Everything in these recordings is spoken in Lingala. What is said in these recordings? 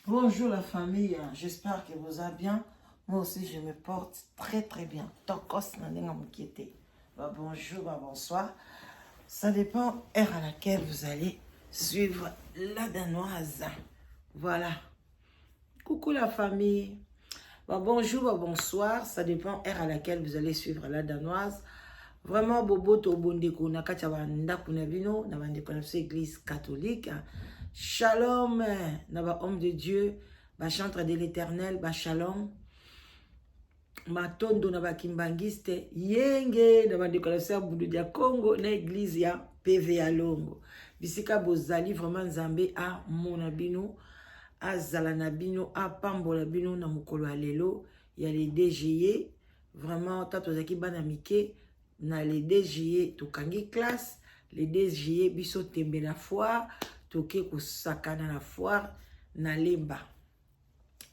Bonjour la famille, j'espère que vous allez bien. Moi aussi je me porte très très bien. Tokos n'allez m'inquiéter. Bonjour, bonsoir. Ça dépend heure à laquelle vous allez suivre la danoise. Voilà. Coucou la famille. Bonjour, bonsoir. Ça dépend heure à laquelle vous allez suivre la danoise. Vraiment, bobo to bondeko na kacha wanda kuna bino na bandeko na église catholique. Shalom, na ba homme de Dieu, ba chantre de l'Éternel, ba shalom. Matondo na ba kimbangiste, yenge na bandeko na Budu dia Congo na église ya PV ya Longo. Bisika bozali vraiment nzambe a mona bino, a zala na bino, a pambola bino na mukolo ya lelo ya les DGE. Vraiment tato zaki bana mike na les DGE tokangi classe, les DGE biso tembe na foire, toke kusakana na foire na lemba.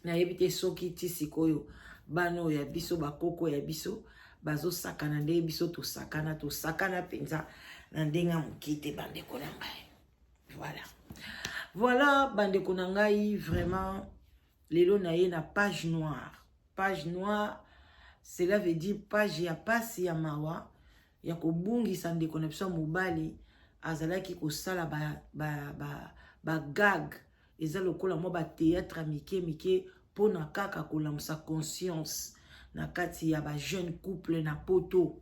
Na yebite soki ti sikoyo bano ya biso bakoko ya biso bazo sakana nde biso to sakana penza na ndenga mukite bandeko na ngai. Voilà bandeko na ngai, vraiment lelo na ye na page noire. Page noire, cela veut dire page ya pasi ya mawa ya kobungisa ndeko na biso mobali azalaki kosala ba gag eza lokola mo ba théâtre mike pona kaka kolamusa conscience na kati ya ba jeune couple na poto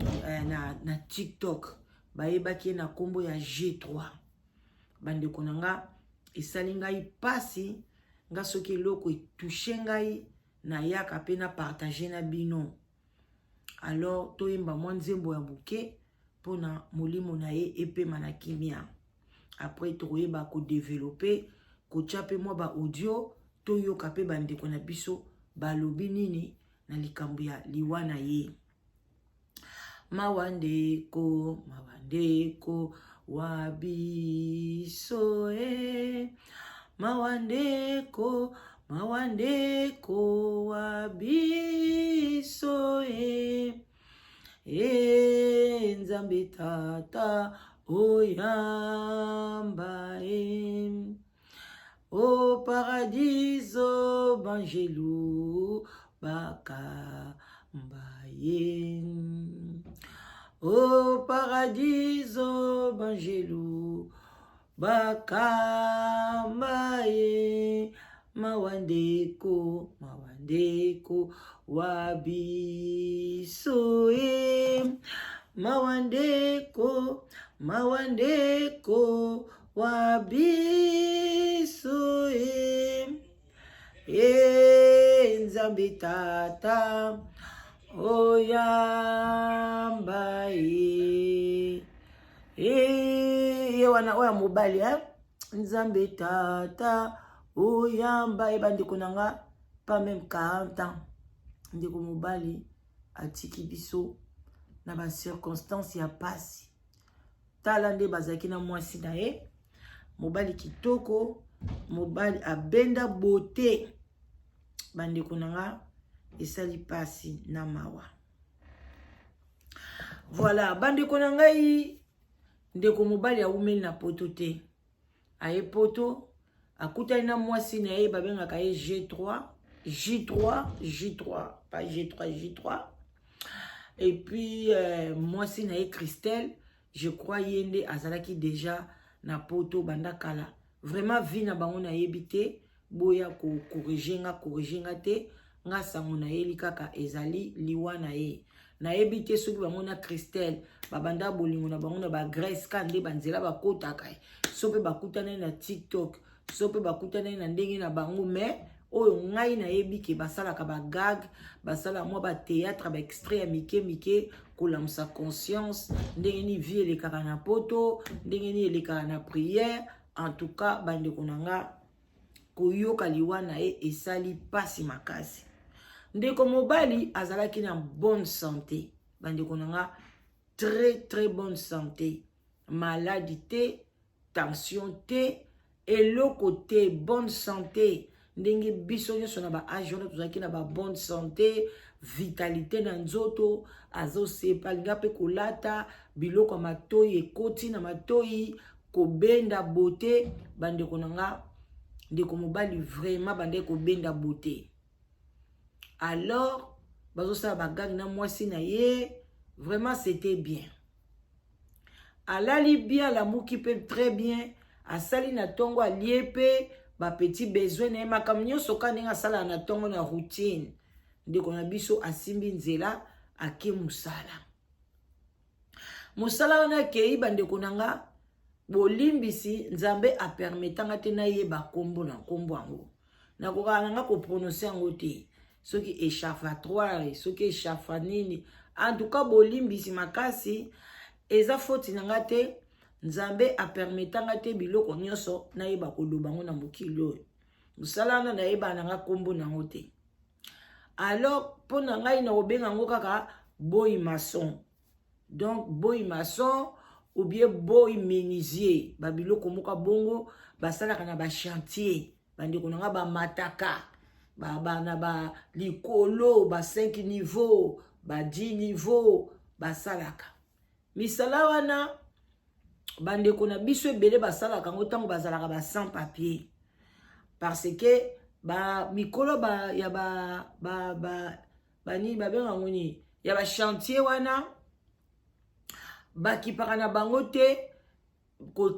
na TikTok bayebaki na kombo ya G3. Bandeko na nga esali ngai pasi nga soki loko etouche ngai na yaka pe na partager na bino. Alors toyemba mwa nzembo ya buke pona molimo na ye epema na kimia. Après toyeba ko développer ko chape mwa ba audio toyoka pe bandeko na biso balobi nini na likambo ya liwa na ye. Mawandeko wabiso mawandeko wabiso nzambe tata oyamba o paradiso banjelu bakamba o paradiso banjelu bakamba mawandeko wabiso mawandeko wabiso nzambe tata oyamba ye wana oya mobali nzambe tata oyamba bandeko na nga pas même 40 ans ndeko mobali atiki biso na ba circonstance ya pasi. Tala nde bazaki na mwasi na ye mobali kitoko, mobali abenda beauté. Bandeko na nga esali pasi na mawa. Voilà, bandeko na ngai ndeko mobali awumeli na poto te. Aye poto akutani na mwasi na ye babengaka ye J3, pas G3. Et puis mwasi na ye Christelle, je crois yende azalaki déjà na poto banda kala. Vraiment vie na bango na yebite boya ko corriger nga te nga sango na ye likaka ezali liwa na ye. Na yebite soki bango na Christelle babanda bolingo na bango na ba Grèce kande banzela bakotaka sope bakutana na TikTok sope bakutana na ndenge na bango mais oyo ngai na yebi ke basalaka ba gag basala mwa ba théâtre ba extrait ya mike kolamusa conscience ndenge ni vie elekaka na poto ndenge ni elekaka na prière. En tout cas bandeko na nga koyoka liwa na ye esali pasi makasi. Ndeko mobali azalaki na bonne santé. Bandeko na nga très bonne santé. Maladie te, tension te, eloko te, bonne santé. Ndenge biso nyonso na ba age wana tozalaki na ba bonne santé, vitalité na nzoto, azo sepalinga pe kolata biloko matoi ekoti na matoi kobenda beauté bandeko nanga ndeko mobali vraiment bande ko benda beauté. Alors bazo sa bagang na mwasi na ye, vraiment c'était bien. Alali bien, la mouki peut très bien, asali na tongo aliepe, ba petit besoin na makam nyonso ka ndenge asala na tongo na routine. Ndeko na biso asimbi nzela ake musala. Musala wana kei bandeko nanga bolimbisi nzambe a permetanga te na yeba kombo na kombo ango. Na koka nanga ko prononcer ango te. Soki échafaudatoire, soki échafanini. En tout cas bolimbisi makasi eza foti nanga te nzambe a permetanga te biloko nyonso na yeba koloba ngo na mokili oyo. Musala wana na yeba nanga kombo nango te. Alors pour nanga ina obenga ngo kaka boy maçon. Donc boy maçon ou bien boy menuisier babiloko moka bongo basalaka na ba chantier bandeko nanga ba mataka na ba likolo ba 5 niveaux ba 10 niveaux basalaka misala wana bandeko na biso ebele basalaka ngo tango bazalaka ba sans papier parce que ba mikolo ba ya ni babenga ngoni ya ba chantier wana bakipaka na bango te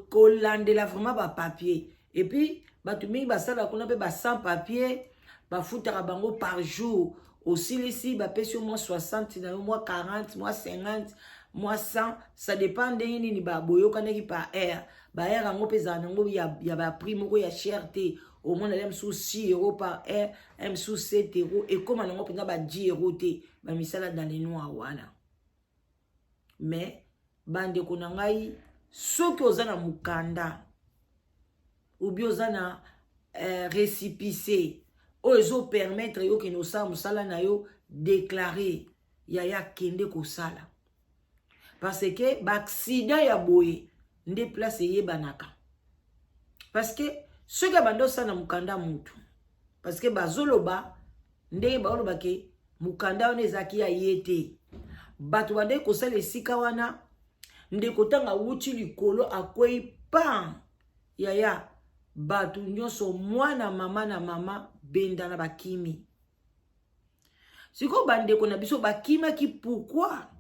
kolandela vraiment ba papier et puis batu mingi basala kuna pe ba sans papier bafutaka bango par jour aussi ici ba pesi au moins 60 na moins 40 moins 50 moins 100 ça dépend de nini ba boyoka neki par heure ba heure ngo pesa nango ya ba prix moko ya cherté au moins même sous 6 € par heure même sous 7 € et comme nango pena ba 10 € te ba misala dans les noirs wana mais bande konangai soki ozana mukanda ou bien ozana récipicé ozo permettre yo ki no sa musala na yo déclarer ya kende ko sala parce que ba accident ya boye nde place yebanaka parce que soki bando sana mukanda mutu parce que bazoloba nde baoloba ke mukanda ona ezaki ya yete batu bande ko sala esika wana ndeko tanga wuti likolo akwei pan yaya batu nyonso mwana mama na mama benda na bakimi siko bandeko na biso bakima ki pourquoi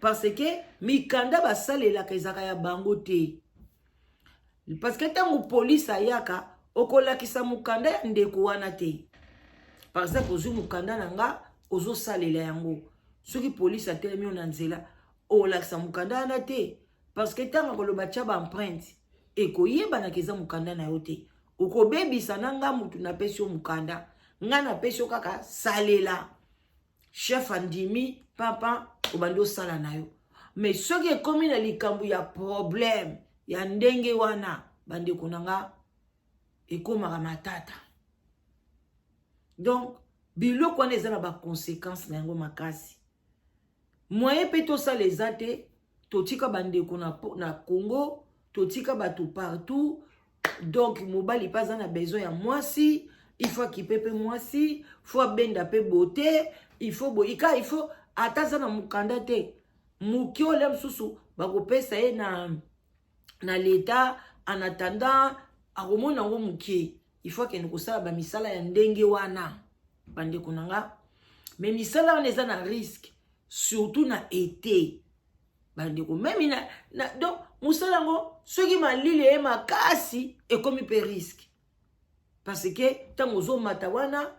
parce que mikanda basalela kezaka ya bango te parce que tango police ayaka okolakisa mukanda ya ndeko wana te parce que ozu mukanda nanga ozo salela yango soki police atelemi na nzela o lakisa mukanda na te parce que tanga koloba tia ba empreinte e koyeba na keza mukanda na yo te okobebisa nanga mutu na pesio mukanda nga na pesio kaka salela chef andimi papa obando sala na yo mais soki ekomi na likambo ya problème ya ndenge wana bande konanga ekomaka matata donc biloko wana eza na ba conséquences na yango makasi moyen pe to sa les ate totika bandeko na Congo totika bato partout donc mobali pas na besoin ya mwasi il faut qu'il pepe mwasi faut benda pe beauté il faut boika il faut ataza na mukanda te muki ole msusu bakopesa ye na l'état en attendant akomona ngo muki il faut que nikosala ba misala ya ndenge wana bandeko nanga mais misala wana eza na risque surtout na été bandeko même donc musalango soki malili e makasi ekomi pe risque parce que tango zo mata wana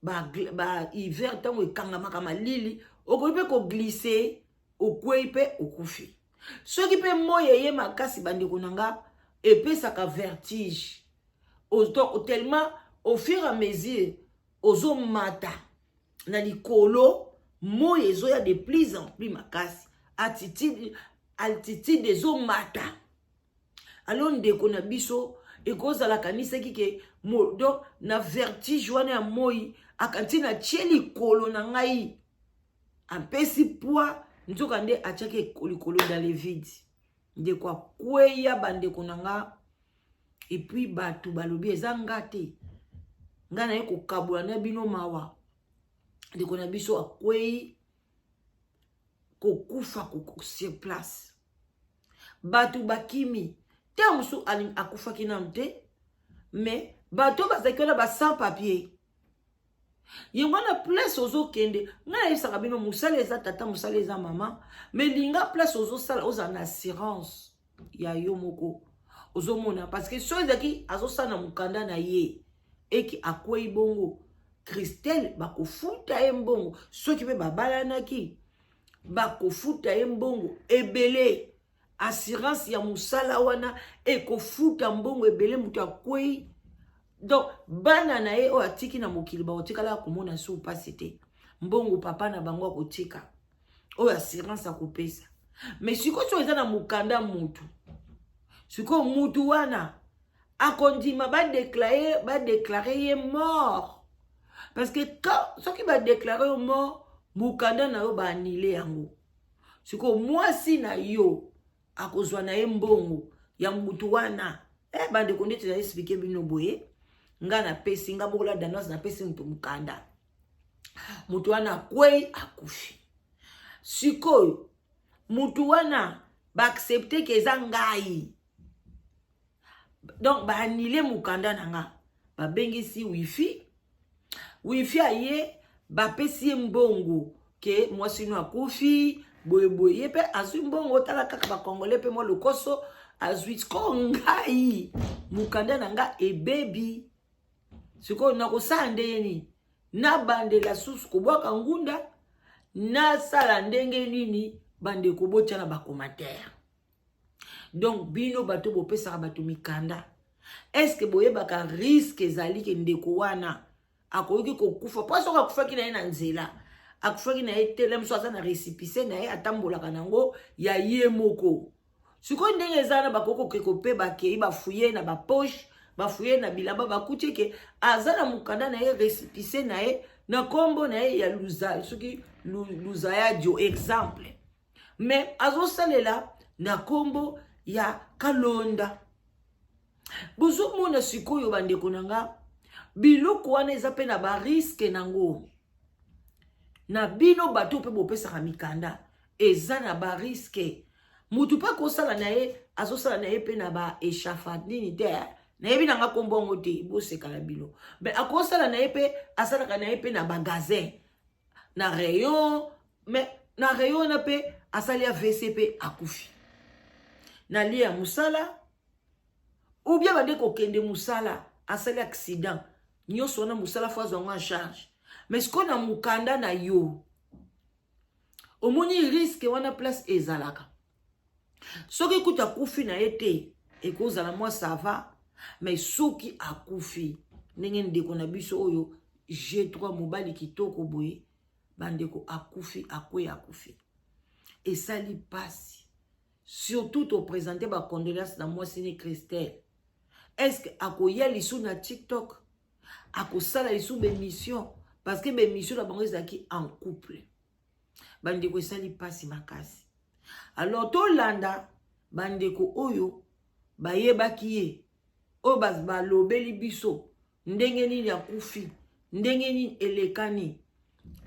ba hiver tango ekangamaka malili okoki pe ko glisser okwei pe okufi soki pe moye ye makasi bandeko nanga epesaka vertige tellement au fur et à mesure ozo mata na likolo moye ezoya de plus en plus makasi altitude ezo mata alors ndeko na biso ekozala kanisaki ke modo na vertige wana ya moi akanti na tie likolo na ngai apesi poids nzoka nde atiaki likolo dans le vide ndeko akweya bandeko na nga et puis batu balobi eza nga te nga na ye kokabola na bino mawa ndeko na biso akwei kokufa sur place batu bakimi te musu akufaki na mte mais bato bazaki wana ba sans papier. Yengo na place ozo kende, nga yebisaka bino musala eza tata, musala eza mama, mais linga place ozo sala oza na assurance ya yo moko. Ozo mona parce que so ezaki azo sala mukanda na ye eki akwei bongo Christelle bakofuta ye mbongo, soki pe babalanaki bakofuta ye mbongo ebele. Assurance ya musala wana ekofuta mbongo ebele mutu akwei. Donc bana na ye o atiki na mokili ba otikala komona sou pasite mbongo papa na bango akotika o assurance akopesa. Mais siko so eza na mukanda mutu, siko mutu wana akondima ba déclarer ye mort. Parce que quand ceux qui va déclarer mort, mukanda na yo ba annulé yango. Siko mwasi na yo akozwa na ye mbongo ya mutu wana bande konde te expliquer bino boye. Nga na pesi nga bokola danos na pesi mutu mukanda. Mutu wana kwei akufi. Sikoyo mutu wana ba accepter ke eza ngai. Donc ba annulé mukanda nanga. Ba bengisi wifi. Wifi aye ba pesi mbongo ke mwasi no akufi boye ye pe azwi mbongo tala kaka ba congolais pe mo lokoso azwi ko ngai mukanda nanga ebebi. Siko na kosande yeni na bande la susu kubwaka ngunda na sala ndenge nini bande kubocha na bakomatere. Donc bino bato bopesa bato mikanda. Est-ce que boye baka risque ezali ke ndeko wana akoyoki kokufa pas soka kufaki na ye na nzela akufaki na ye tele mso aza na récipicé na ye atambolaka nango ya ye moko. Siko ndenge ezana bakoko keko pe bakei bafuye na ba poche bafuye na bilamba bakuti ke azana mukanda na ye récipicé na ye na kombo na ye ya luza soki luza ya dio exemple. Mais azo salela na kombo ya Kalonda. Bozo mona sikoyo bandeko nanga biloko wana eza pe na ba risque nango. Na bino bato pe bopesa mikanda eza na ba risque. Mutu pa ko sala na ye azo sala na ye pe na ba échafaud nini te. Na yebi nanga kombongo te bo sekala bilo. Mais akosala na ye pe asala na ye pe na bagazin. Na rayon, mais na rayon na pe asali ya VCP akufi. Na lia musala ou bien bande ko kende musala asali accident. Nyo sona musala fois en charge. Mais ce qu'on a mukanda na yo. Omoni risque wana place ezalaka. Soki kuta kufi na yete ekoza na moi ça va. Mais soki akufi ndenge ndeko na biso oyo G3 mobali kitoko boye bandeko akufi akufi. Et sali pasi. Surtout au présenter ba condoléances na moi sine Christelle. Est-ce que akoya lisu na TikTok? Akosala lisu be mission parce que be mission la bango ezaki en couple. Bandeko sali pasi makasi. Alors to landa bandeko oyo bayebaki ye o bazba lobeli biso ndenge nini akufi ndenge nini elekani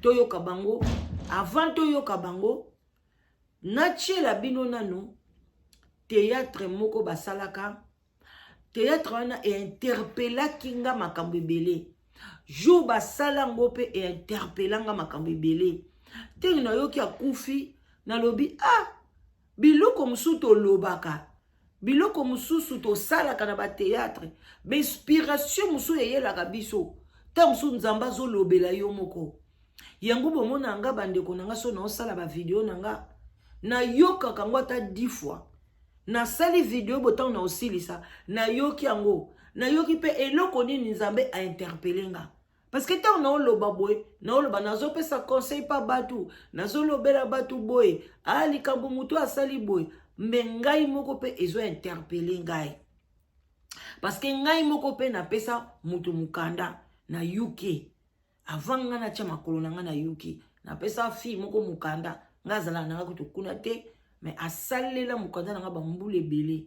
toyoka bango avant toyoka bango nachiela bino nano théâtre moko basalaka théâtre wana e interpella kinga makambo ebele jour basala ngo pe e interpellanga makambo ebele tengi na yoki akufi na lobi biloko musuto lobaka biloko mususu to salaka na ba théâtre mais inspiration musu yeyelaka biso ta musu nzamba zo lobela yo moko yango bomona nga bandeko nanga so na osala ba video nanga na yoka kango ata 10 fois na sali video botan na osilisa na yoki yango na yoki pe eloko nini nzambe a interpellenga parce que tant na oloba boy na oloba nazo pesa conseil pa batu nazo lobela batu boy ali kambo mutu asali boy mais ngai moko pe ezo interpeller ngai parce que ngai moko pe na pesa mutu mukanda na UK avant nga na tia makolo na nga na UK na pesa fi moko mukanda nga zala na kutu kuna te mais asalela mukanda na nga bambule belé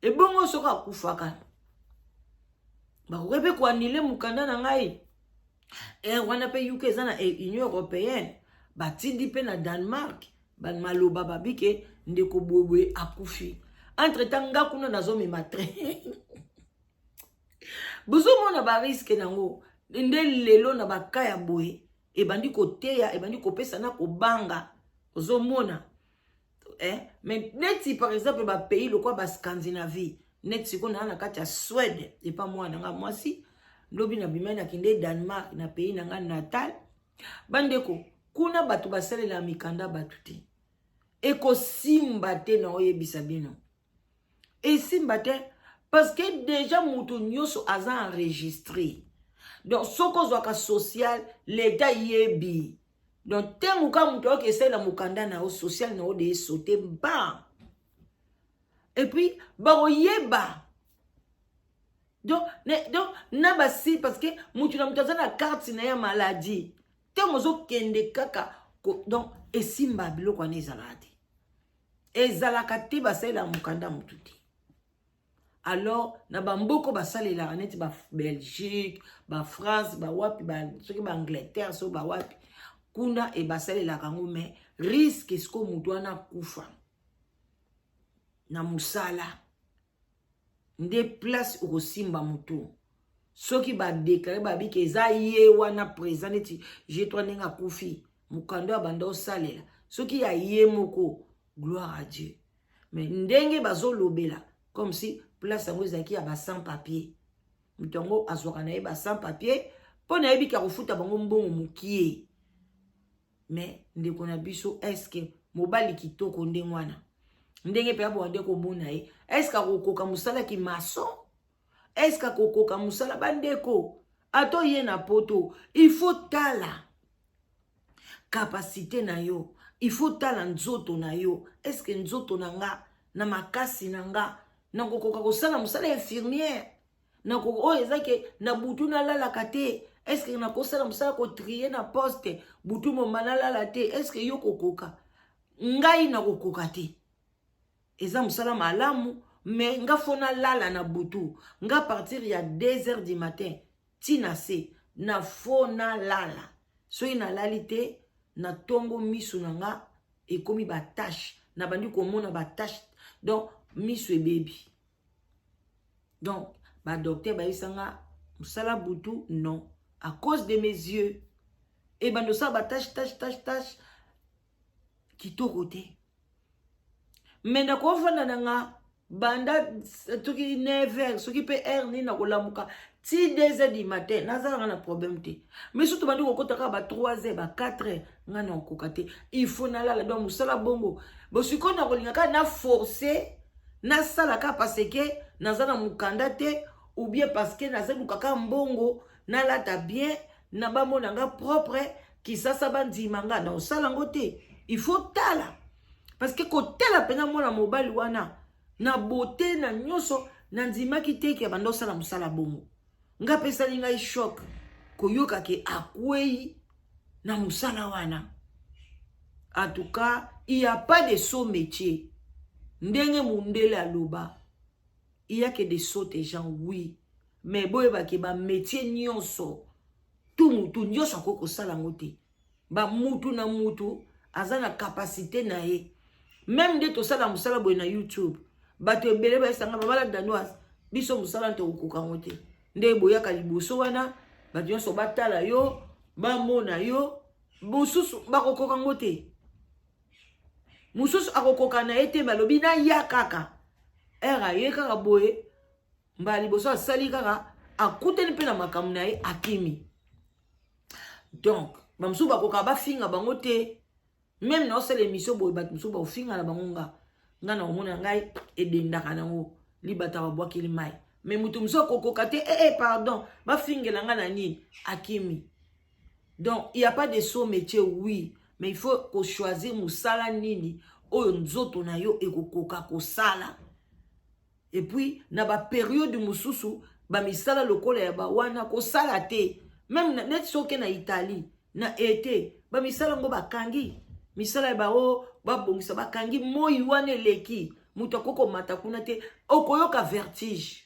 e bongo soka akufaka bakope ko anile mukanda na ngai wana pe UK zana Union Européenne batindi pe na Danemark ban maloba babike ndeko bobwe akufi entre tanga kuna nazo me matre Bozo mona ba risque nango. Nde lelo na bakaya boye. Ebandi koteya, ebandi kopesa na kobanga. Bozo mona. Mais neti par exemple ba pays le quoi ba Scandinavie. Neti ko na kati ya Suède. Et pas moi nanga moi si. Lobi na bima na kinde Danemark na pays nanga natal. Bandeko. Kuna batu basale la mikanda batuti. Eko simba te na oyebisa bino. Et simba te parce que déjà mutu nyoso aza enregistré. Donc soko zwaka social l'état yebi. Donc temuka mutu oke essaye la mukanda na o social na o de sauter ba. Et puis ba oyeba. Donc naba si parce que mutu na mutaza na carte na ya maladie. Temozo kende kaka donc esimba biloko ane ezalaka te. Ezalaka te basalela mukanda mututi. Alors na bamboko basalela neti ba Belgique, ba France, ba wapi ba soki ba Angleterre so ba wapi kuna e basalela kango mais risque esko mutu ana kufa na musala nde place okosimba mutu. Soki ba déclarer ba bi ke za ye wana présent neti G3 nenga kufi mukando abanda osalela soki ya ye moko gloire à Dieu. Mais ndenge bazo lobela comme si place yango ezaki ya ba sans papier. Mutongo azwaka na ye ba sans papier po na yebi ka kofuta bango mbongo mukie. Mais ndeko na biso est-ce que mobali kitoko ndengwana ndenge pe abo ndeko mona ye est-ce ka kokoka musala ki maçon. Est-ce que kokoka musala bandeko ato ye na poto il faut tala capacité na yo, il faut tala nzoto na yo. Est-ce que nzoto nanga na makasi nanga na kokoka kosala musala infirmière na koko ezake na butu na lala kate. Est-ce que na kosala musala ko trier na poste butu mo manala la te. Est-ce que yo kokoka ngai na kokoka te eza musala malamu. Mais nga fona lala na butu nga partir ya 2h du matin tina se na fona lala so ina lalite na tongo misu nanga ekomi ba tâche na bandi ko mona ba tâche donc misu e baby donc ba docteur ba isanga musala butu non à cause de mes yeux et bando sa ba tâche kitoko te. Mais na ko fona nanga banda tuki 9h soki pe heure ni na kolamuka ti 2h du matin nazala na problème te. Mais surtout bandi ko kotaka ba 3h ba 4h ngana okokate il faut na lala donc musala bongo bo siko na kolinga ka na forcer na sala ka parce que nazala mukanda te ou bien parce que nazala mukaka mbongo na lata bien na ba mona nga propre ki sasa bandimanga na osala ngote. Il faut tala parce que ko tala pena mona mobali wana na beauté na nyoso na ndima ki teke bando sala musala bongo nga pesa linga shock koyoka ke akwei na musala wana. En tout cas il y a pas de saut métier ndenge mundele aloba il y a que des sauts des gens oui mais boye ba ke ba métier nyonso tout mutu nyonso ko sala ngote ba mutu na mutu azana capacité na ye même de to sala musala boye na YouTube bato ebele ba esanga babala danoise biso musala nte okuka ngote nde boyaka liboso wana bato nyonso batala yo bamona yo mosusu bakokoka ngote mosusu akokoka na ete balobi na ya kaka era ye kaka boye mba liboso asali kaka akuteni mpe na makamu na ye akimi. Donc bamosusu bakoka bafinga bango te même na osala émission boye bato mosusu baofinga na bango nga na omona ngai edendaka nango libata babwakeli mai mais mutu mosusu kokoka te pardon bafingela nga na nini akimi. Donc il y a pas de saut métier oui mais il faut ko choisir musala nini oyo nzoto na yo ekokoka kosala. Et puis na ba période mususu ba misala lokola ya ba wana kosala te même net soke na Italie na été ba misala ngo bakangi misala ba o ba bongisa bakangi moi wana leki mutu akoko mata kuna te okoyoka vertige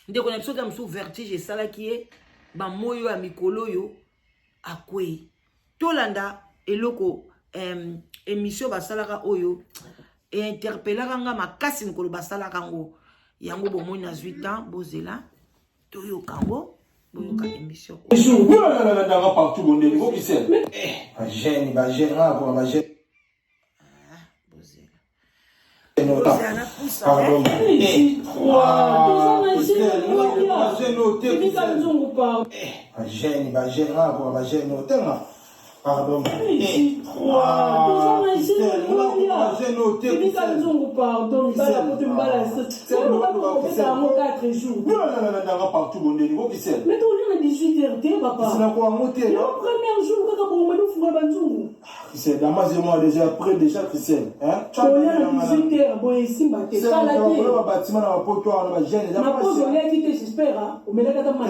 ndeko na biso ta musu vertige esala ki ba moyo ya mikolo yo akwe tolanda eloko émission basalaka oyo interpellaka nga makasi mikolo basalaka ngo yango bomoi na 8 ans bozela Toyo Kango, Boyoka émission. Partout, bon niveau qui sait. Gêne, pardon. Partout, bon niveau qui sait. Mais on est à 18h, papa. C'est la quoi monter, non? Le premier jour, c'est moi déjà près déjà Christian. Hein? On est à 18h, bon, ici, ma tête. Ça, la tête. On bâtiment dans la porte, on va gêner. Ma pose, on est quitté, j'espère. On met la carte à ma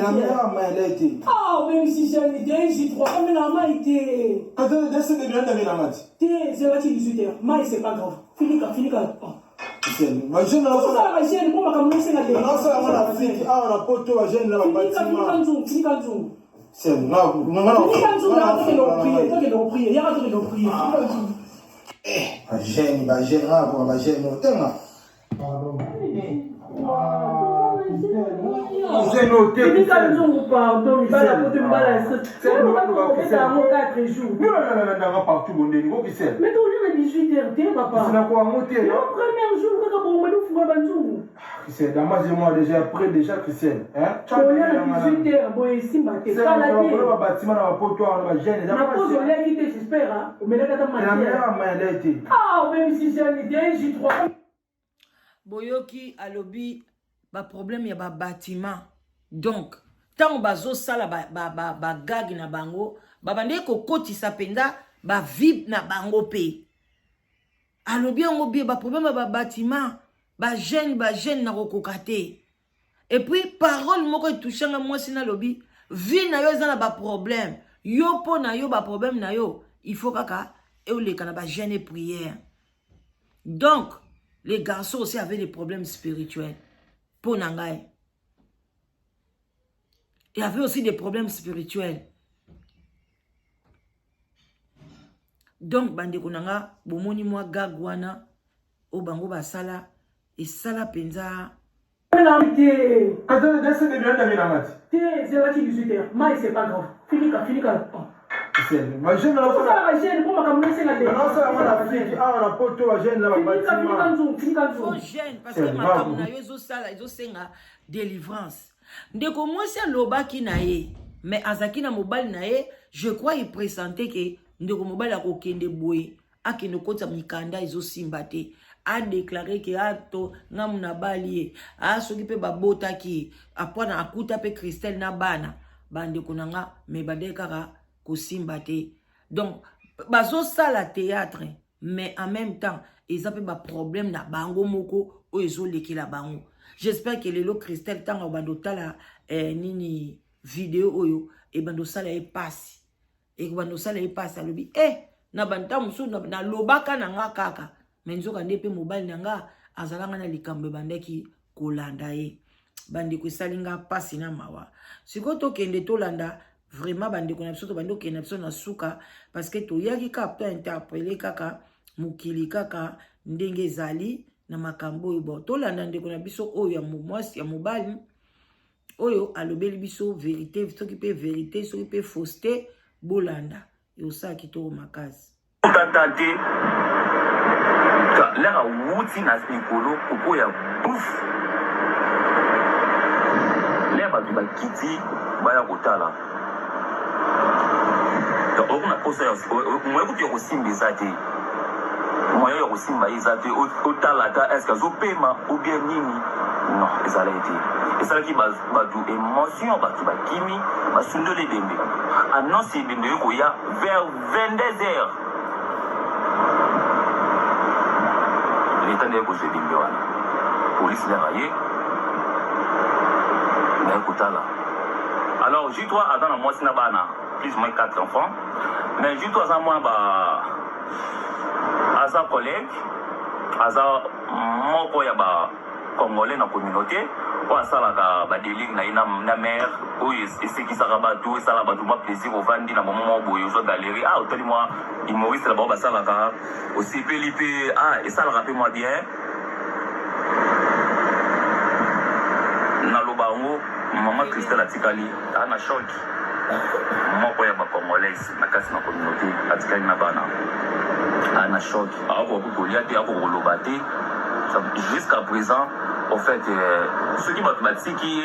tête. Ah, même si j'ai une idée, j'y crois. Mais la main était. Attends, laissez les biens d'aller la main. C'est là, 18h. Maï, c'est pas grave. Fini, ma jeune, on va la gêne, comment on va commencer la gêne? On a porte, on va gêner la bâtiment. C'est là, on va partout, bon niveau qui sait. Mais on est à 18h, papa. C'est la quoi monter, le premier jour, c'est moi déjà près déjà Christian. Hein? On est à 18h, bon, ici, ma tête. Ça, la tête. On bâtiment dans la porte, on va gêner. Ma pose, on est quitté, j'espère. On met la carte à ma tête. Ah, même si j'ai une idée, j'y crois. Boyoki alobi ba problème ya ba bâtiment. Donc, tant bazo sala ba gag na bango, ba bande ko kotisa penda ba vib na bango pe. Alobi ngo bi ba problème ba bâtiment, ba jeune na kokokate. Et puis parole moko touchanga moi sina lobi, vie na yo za ba problème. Yo po na yo ba problème na yo, il faut kaka e ole kana ba jeune prière. Donc les garçons aussi avaient des problèmes spirituels. Pour Nangaï. Il y avait aussi des problèmes spirituels. Donc, bande konanga, bomoni moi gagwana, obango basala, et sala penza. Attends, laissez les biens d'aller la main. C'est là, 18h. Maï, c'est pas grave. Fini. Ma jeune, on a gêne, comment on va commencer la gêne? On a porté la gêne là-bas. Faut gêne, parce que ma femme na yo sala, ils ont délivrance. Ndeko moi c'est loba ki na ye, mais azaki na mobile na ye, je crois il pressentait que ndeko mobile a kokende boye, a kende kota mikanda ils ont simbate, a déclaré que ato ngamuna bali, a soki pe babota ki, apona akuta pe Christelle na bana, bande konanga me bande kaka ko simbate. Donc bazo sala théâtre, mais en même temps ils ont pas problème na bango moko o ezo leki la bango. J'espère que les lots Christelle tanga bandota la nini vidéo oyo et bandosala e passe et bandosala e passe alobi na banta musu na lobaka na nga kaka mais nzoka ndepe mobile nanga azalanga na likambe bandaki kolanda e bandi ko salinga passe na mawa sikoto kende to landa vraiment bandi ko na biso to bandi ko na biso na suka parce que to yaki kapto interpeller kaka mukili kaka ndenge zali na makambo oyo bo tolanda ndeko na biso oyo ya mwasi ya mobali oyo alobeli biso vérité soki pe vérité soki pe fausseté bolanda et osa kitoko makasi tatante lera wuti na likolo koko ya bouffe lera bato bakiti baya kotala okuna posa moyekuti ya kosimba eza te moyen ya kosimba eza te otalata eske azopema ou bien nini non ezala ete esalaki bato émotion bato bakimi basundoli ebembe annonce ebembe ekoya vers 22h leta nde ekozwa ebembe wana polisi lera ye na ekotala alors J3 aza na mwasi na bana plus ou moins 4 enfants mais J3 aza mwa aza collègue aza moko ya ba congolais na communauté oyo asalaka badélire na ye na mare oyo esekisaka bato esala bato mwa plaisir ovandi na momo moko boye ozwa galerie otali mwa humoriste na bao basalaka osepeli mpe esalaka mpe mwa bien naloba yango maman Christelle atikali ana choc moko ya ba congolais na kasi na communauté atikali na bana ana choc ako Goliath ako Lobate jusqu'à présent au fait ceux qui batiki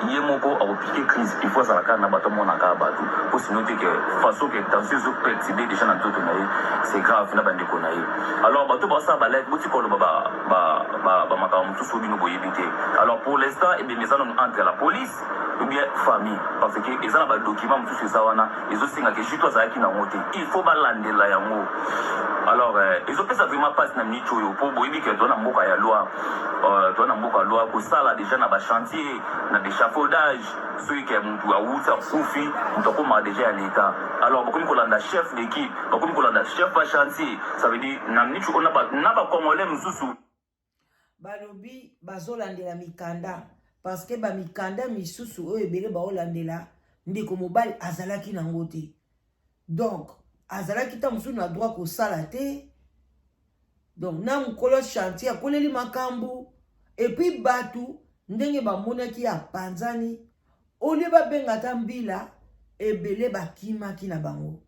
yé moko a piqué crise il faut ça la na bato mona ka bato pour se noter que façon que tension zo perturber déjà na toto na c'est grave na bande ko na alors bato ba ça balek boti ko ba maka mutu so bino boyebité alors pour l'instant et bien les gens entre la police ou bien famille parce que ils ont ba document mutu ça wana ils ont singa que jito za ki na ngote il faut balandela yango alors ils ont fait ça vraiment passe na micho yo pour boyebi que dona mboka ya loi dona mboka loi ko sala déjà na ba chantier na d'échafaudage celui qui est mutu a wuta kufi mutoko ma déjà à l'état alors beaucoup kolanda chef d'équipe beaucoup kolanda chef à chantier ça veut dire na micho on na ba congolais mususu balobi bazolandela mikanda parce que ba mikanda misusu oyo ebele baolandela ndeko mobali azalaki nango te donc azalaki ta musu na droit kosala te donc na mukolo chantier akoleli makambu et puis batu ndenge bamonaki ya panzani olie babenga ta mbila ebele bakimaki na bango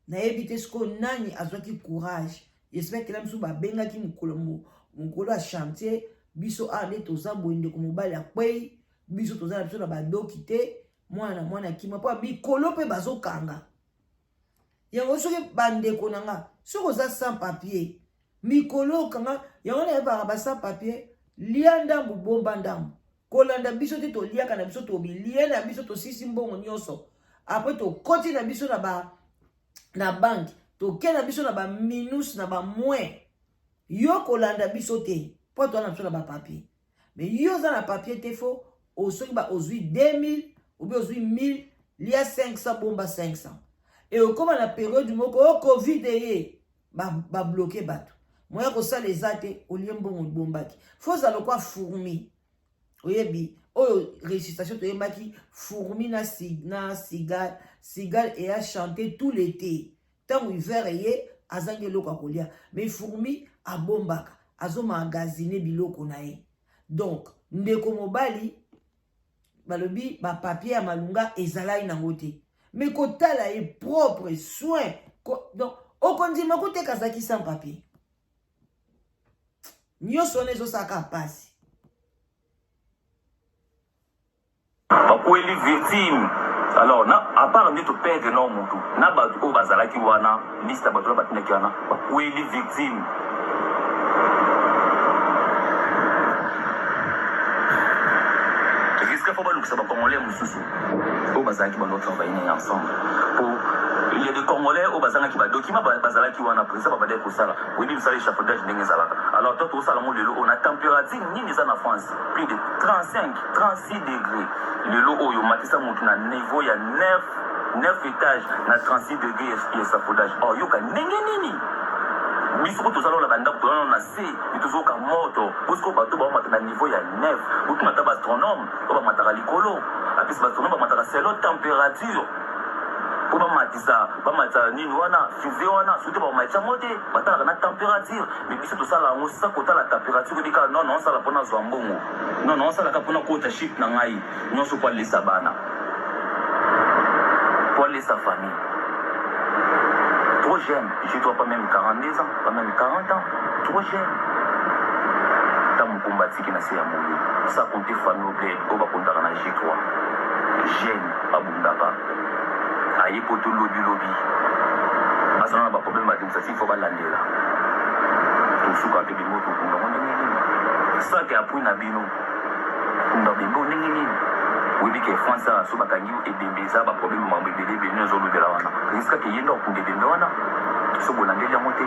nayebi te siko nani azwaki courage j'espère que la musu babengaki mukolo ya chantier biso ande toza boye ndeko mobali akwei biso toza na biso na badoki te mwana kima po bikolo mpe bazokanga yango soki bandeko nanga soki oza sans papier mikolo okanga yango nayebaka ba sans papier lia ndambu bomba ndambu kolanda biso te toliaka na biso tobilie na biso tosisi mbongo nyonso apres tokoti na biso na banke toke na biso na baminus na bamwin yo kolanda biso te po toa na biso na bapapier mais yo oza na papier te fo osoki ozwi 2000 ou bien ozwi 1000 lia 500 bomba 500 et okoma na période moko covid ye babloke bato moya kosala eza te olie mbongo bombaki fo ozala lokwa fourmi oyebi oyo récitation toyembaki fourmi na cigale eya chanter tout l'été ntango hiver eye azangi eloko akolia mais fourmi abombaka azomagasine biloko na ye donc ndeko mobali balobi bapapier ya malunga ezalai nango te mais kotala ye propre soin donc okondima koteka azalaki sans papier nyonso wana ezosaka pasi bakweli victime alors à part nde toperdre no mutu na bato oyo bazalaki wana liste ya bato oyo batindaki wana bakweli victime risque faut balukisa bacongolais mosusu oyo bazalaki banotravaille ensemble pour il y a des Congolais au bazalaki ba document bazalaki wana président babade kosala oyebi misala échafaudage ndenge ezalaka alors toi tosala mo lelo on a température nini eza na France plus de 36 degrés lelo oyo matisa mutu na niveau ya 9 étages na 36 degrés échafaudage oh yoka ndenge nini biso tozala la banda tozala na se tozoka moto parce bato ba mata na niveau ya 9 otu mata ba astronome ba mata likolo apesi ba astronome ba mata selo température pour bamatisa nini wana fusée wana surtout bamacha mote batalaka na température mais biso tosala yango sa kotala température ebika non osala mpona zwa mbongo non osalaka mpona kota chip na ngai nyonso po alesa bana po alesa famille trop jeune je dois pas même 42 ans pas même 40 ans trop jeune ta mokumba tiki na se ya moyo sa compte famille obe oyo bakontaka na G3 jeune babundaka aye poto lobi asana ba problème administratif faut balandela tosuka ke bimoto kunga nini ça que apui na bino kunga bimbo nini oui que France so bakangi ebembeza ba problème mambe bele bino zo lobela wana risque que yendo kunde bembe wana so bolandela mote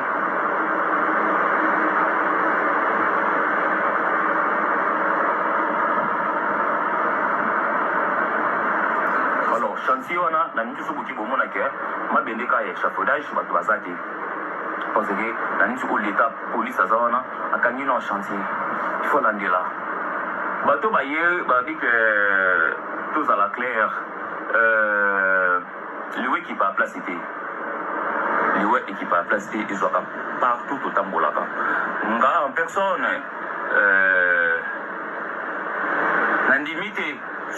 chantier wana na niti soki bomona ke mabende ka ya échafaudage bato baza te parce que na niti ko l'état police aza wana akangi na chantier il faut landela bato baye babi ke tozala clair liwe équipe à place te liwe équipe à place te ezwaka partout totambolaka nga en personne nandimi te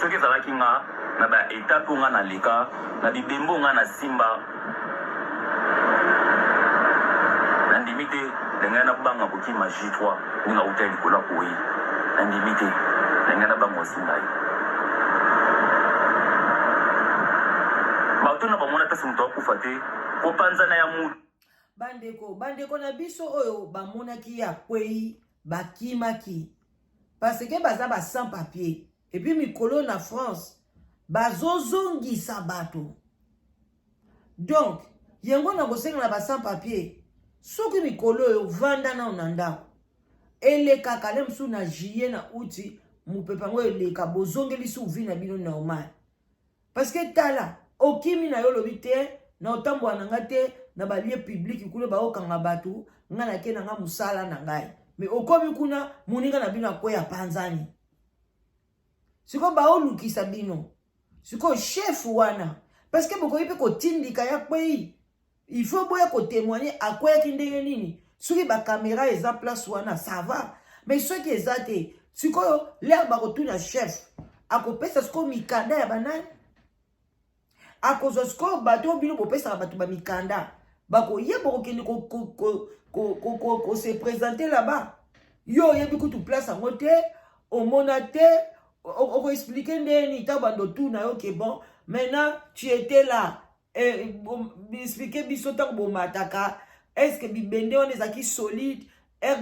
soki ezalaki nga na baetape nga na leka na bibembo nga na simba nandimi te ndenge nabanga kokima J3 ndinga uta likolo ya koyi nandimi te ndenge nabanga osinga ye bato na bamona mpasi moto akufa te kopanzana ya mutu bandeko na biso oyo bamonaki ya kwei bakimaki parce que baza ba sans papier et puis mikolo na France bazozongisa bato donc yango na bosenga na ba sans papier soki mikolo oyo vanda na onanda eleka kale msu na juillet na outi mupepango eleka bozongeli su vi na bino normal parce que tala okimi na yo lobi te na otambo ananga te na balie public kule baokanga bato nga na ke nanga musala na ngai mais okomi kuna muninga na bino akoya panzani siko baolukisa bino siko chef wana parce que boko yipe ko tindika ya kwei il faut boya ko témoigner akoya kindenge nini soki ba caméra eza place wana ça va mais soki ezate siko l'air ba retourner chef akopesa siko mikanda ya banani akozosko bato bino bopesa bato ba mikanda bako yebo kokende ko se présenter là-bas yo yebi kutu place en côté au monate on va expliquer ndeni ta bando tout na yo que bon maintenant tu étais là et expliquer biso ta bo mataka est-ce que bibende on ezaki solide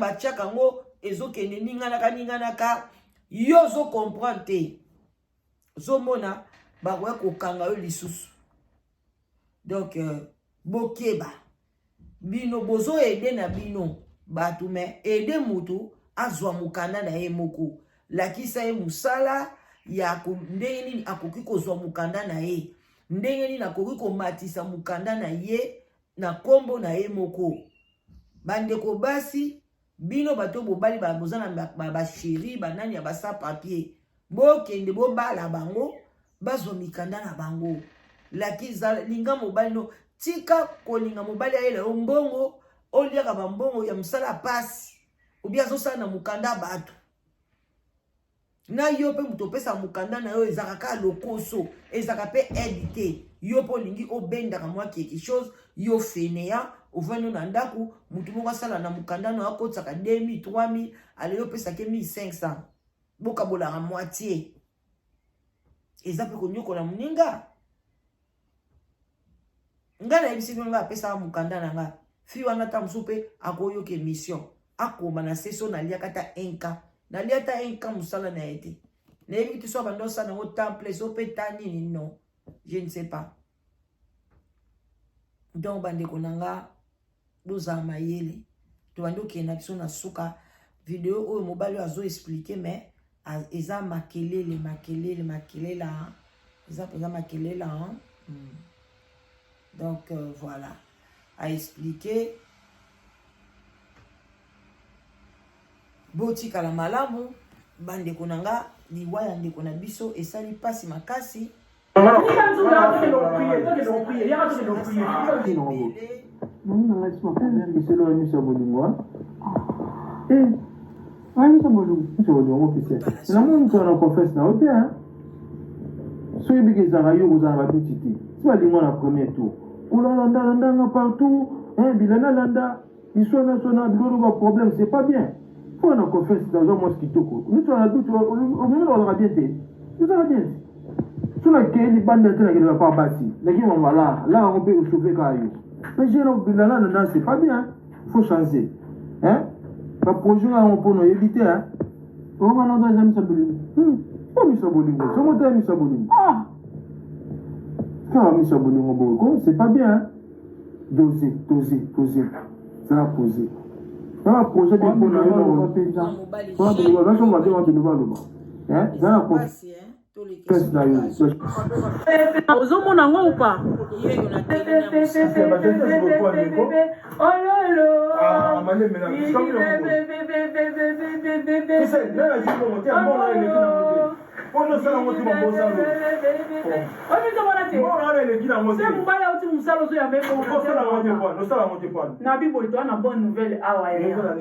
ba tchaka ngo ezokende ningana ka yo zo comprendre te zo mona ba kwa ko kanga yo lisusu donc bokeba bino bozo aider na bino batu me aider mutu azwa mukanda na ye moko lakisa ye musala ya ndenge nini akoki kozwa mukanda na ye ndenge nini akoki komatisa mukanda na ye na kombo na ye moko bandeko basi bino bato bobali babozana ba chéri banani ya basa papier bokende bobala bango bazwa mikanda na bango lakiza linga mobali no tika kolinga mobali ayela mbongo oliaka bambongo ya musala pasi ubia zosa na mukanda bato na yo pe mutopesa mukanda na yo ezaka lokoso ezaka pe edité yo po lingi obenda ka mwa quelque chose yo fenea ovano na ndaku mutu moko sala na mukanda na akotsa ka 2000 3000 ale yo pesa ke 1500 boka bola ka moitié ezape konyoko na muninga ngana ebisi nga pesa mukanda na nga fi wana ta msupe akoyo ke mission akoma na seso na lia kata enka na lia ta enka musala na ete na ebi tu so bando sa na o temple so petani ni non je ne sais pas donc bande konanga doza mayele to bando ke na biso na suka vidéo o mobile azo expliquer mais eza makelele la eza poza makelele la donc voilà à expliquer botika la malamu bande konanga liwaya ndeko na biso esali pasi makasi problème, c'est pas bien. Faut on confesse dans un mosquito. Nous on a doute, au moins on aura bien été. Nous on a bien. Sur la quai, les bandes de ne va pas bâti. Les gens vont là on peut chauffer quand même. Mais j'ai là, c'est pas bien. Faut changer. Hein? Le projet là on peut nous éviter. Hein? On va dans un saboli. Pas mis saboli. C'est mon thème saboli. Ah. Quand on mis saboli c'est pas bien. Hein? Doser. Ça va poser. Ça projet de bon Nabi Bolito na bonne nouvelle awa.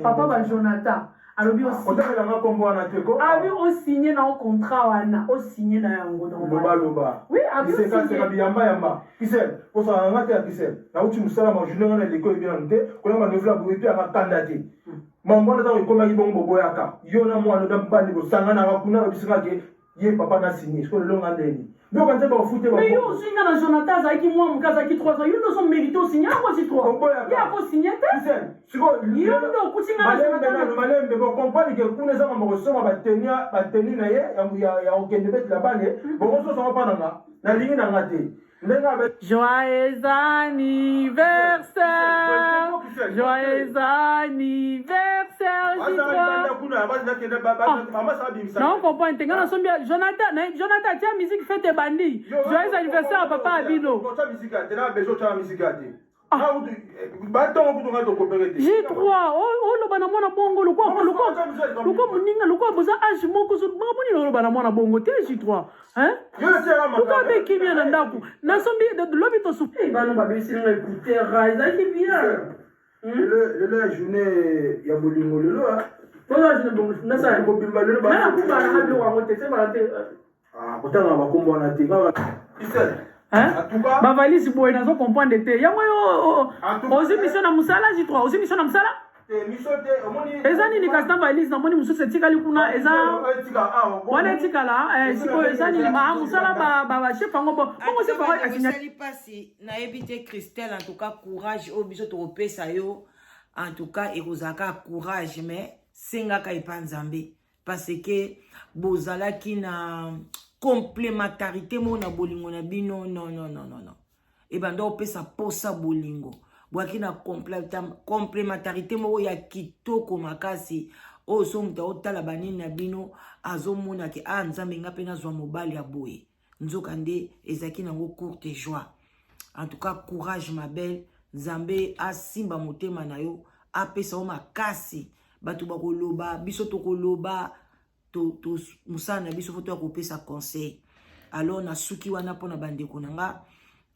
Papa ba Jonathan alobi aussi otakelanga kombo wana te ko abi o signé na o contrat wana o signé na yango donc loba oui abi o signé c'est yamba kisel ko sa ngate ya kisel na uti musala ma journée ngana l'école bien nte ko yamba ne vla boyepi aka kandate mambo na ta ko komaki bongo boyaka yo na mwana da mbali bo sangana ka kuna bisinga ke ye papa na signé ko le longa ndeni donc quand tu vas foutre mais yo aussi na Jonathan za ki moi mukaza ki 3 ans yo no so mérité o signé quoi c'est toi ya ko signé te kisel siko yo ndo kutinga na Jonathan malembe ko comprendre que kuna za mambo soma ba tenir na ye ya okende bet la balle bon so so pa na lingi na ngate. Joyeux anniversaire, joyeux anniversaire, non, comprends, Jonathan, tiens, musique fête et bandit. Joyeux anniversaire à papa Abino. J3, oh, le banamona bongo, le quoi, moninga, le quoi, boza âge moko, le banamona bongo, t'es J3, hein? Le quoi, avec qui vient d'Andaku? Nasombi, de l'obito sou. Eh, bah non, bah, c'est un écouteur, ça qui vient. Le journée, il y a bolingo, le là. Voilà, je ne sais pas, ça, il faut bien le bas. Ah, pourtant, on va comprendre la tête. Bah valise boy nazo comprendre te yango ozi mission na musala J3 ozi mission na musala eza nini kastan valise na moni mususu etikali kuna eza wana etikala siko eza nini ma musala ba chef yango bongo chef yango asali pasi na ebite Christelle en tout cas courage au biso to pesa yo en tout cas ekozaka courage mais senga ka ipanzambe parce que bozala ki na complémentarité mona bolingo na bino non et ben do pesa posa bolingo boaki na complémentarité mo ya kitoko makasi o so muta otala banini na bino azomona ke nzambe nga pena zwa mobali ya boye nzoka nde ezaki nango courte joie en tout cas courage ma belle nzambe asimba motema na yo apesa o makasi bato bakoloba biso tokoloba to musana biso foto ya kopesa conseil alors na suki wana pona bandeko nanga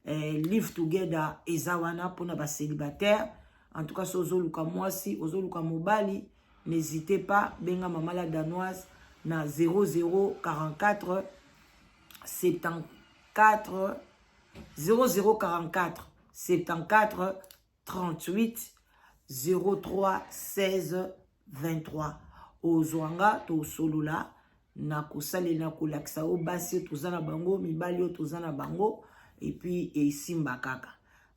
live together eza wana pona ba célibataire en tout cas so ozoluka mwasi ozoluka mobali n'hésitez pas benga mama la danoise na 0044 74 0044 74 38 03 16 23 ozwanga to solola na kosalela na kolakisa o basi tozana bango mibali o tozana bango et puis esimba kaka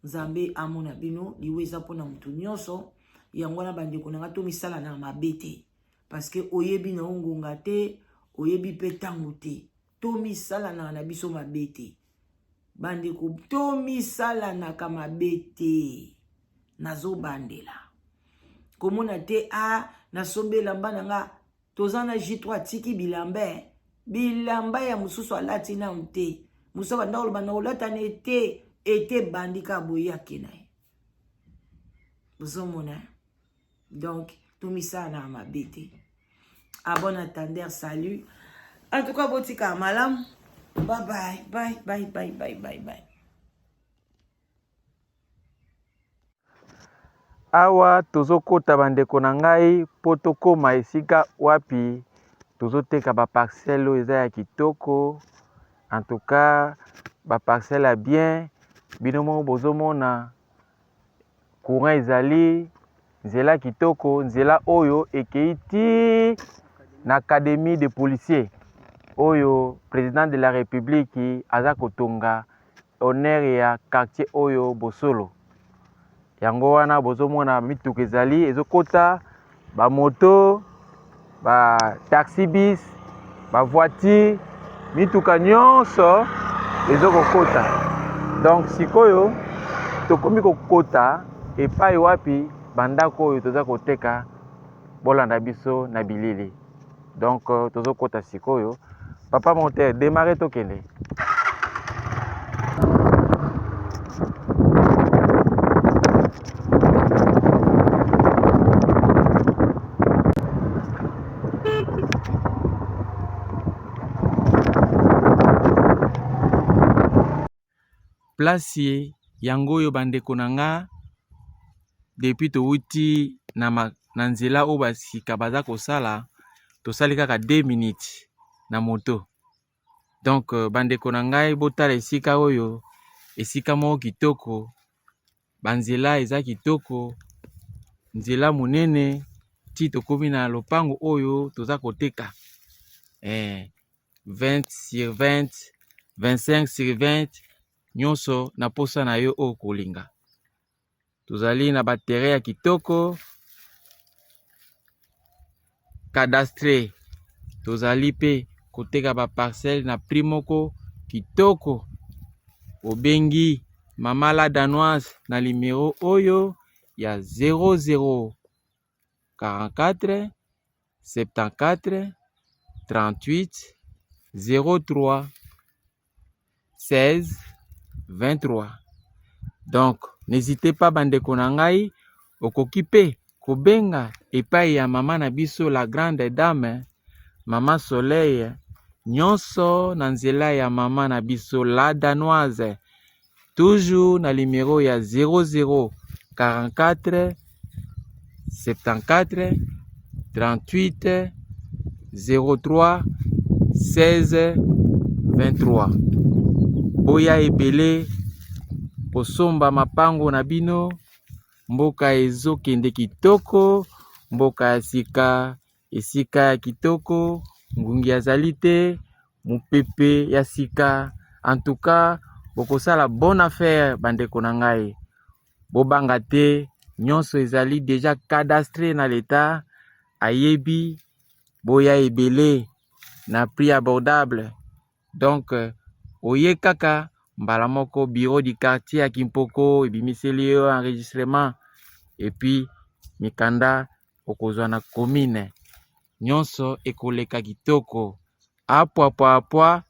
nzambe amona bino liweza pona mutu nyonso yango na bandeko nanga to misala na mabete parce que oyebi na ngonga te oyebi pe tango te to misala na biso mabete bandeko to misala na ka mabete nazo bandela komona te na sombe lamba nanga tozana J3 tiki bilamba ya mususu alati na mte mususu banda bana olata na ete bandika boya kenaye bozomona donc tumisa na mabete à bon attendeur salut en tout cas botika malam bye. Awa tozokota bandeko na ngai po tokoma esika wapi tozoteka ba parcelle eza ya kitoko en tout cas ba parcelle ya bien binomo bozomona courant ezali nzela kitoko nzela oyo ekeiti na académie de policiers oyo président de la république aza kotonga honneur ya quartier oyo Bosolo yango wana bozomona mituka ezali ezokota ba moto ba taxi bis ba voiture mituka nyonso ezokokota donc sikoyo tokomi kokota epai wapi bandako oyo toza koteka bolanda biso na bilili donc tozokota sikoyo papa monteur démarrer tokende. Place yango yo bandeko nanga depuis touti na na nzela oyo basika baza kosala tosali kaka 2 minutes na moto. Donc bandeko na ngai botala esika oyo esika moko kitoko, banzela eza kitoko, nzela munene ti tokomi na lopango oyo toza koteka 20 sur 20, 25 sur 20 nyonso na posa na yo oyo kolinga. Tozali na batere ya kitoko cadastre, tozali pe koteka ba parcelle na prix moko kitoko. Obengi mama la danoise na numéro oyo ya 00 44 74 38 03 16 23. Donc n'hésitez pas bandeko na ngai, okoki pe kobenga epai ya mama na biso la grande dame Mama Soleil, nyonso na nzela ya mama na biso la danoise, toujours na numéro ya 00 44 74 38 03 16 23. Boya ebele posomba mapango na bino, mboka ezokende kitoko, mboka ya sika esika ya kitoko, ngungi azali te, mupepe ya sika. En tout cas, bokosala bonne affaire bandeko na ngai. Bobanga te, nyonso ezali déjà cadastré na l'état, ayebi, boya ebele na prix abordable. Donc oye kaka mbala moko bureau du quartier ya Kimpoko ebimiseli yo enregistrement, et puis mikanda okozwa na commune nyonso ekoleka kitoko. Apwa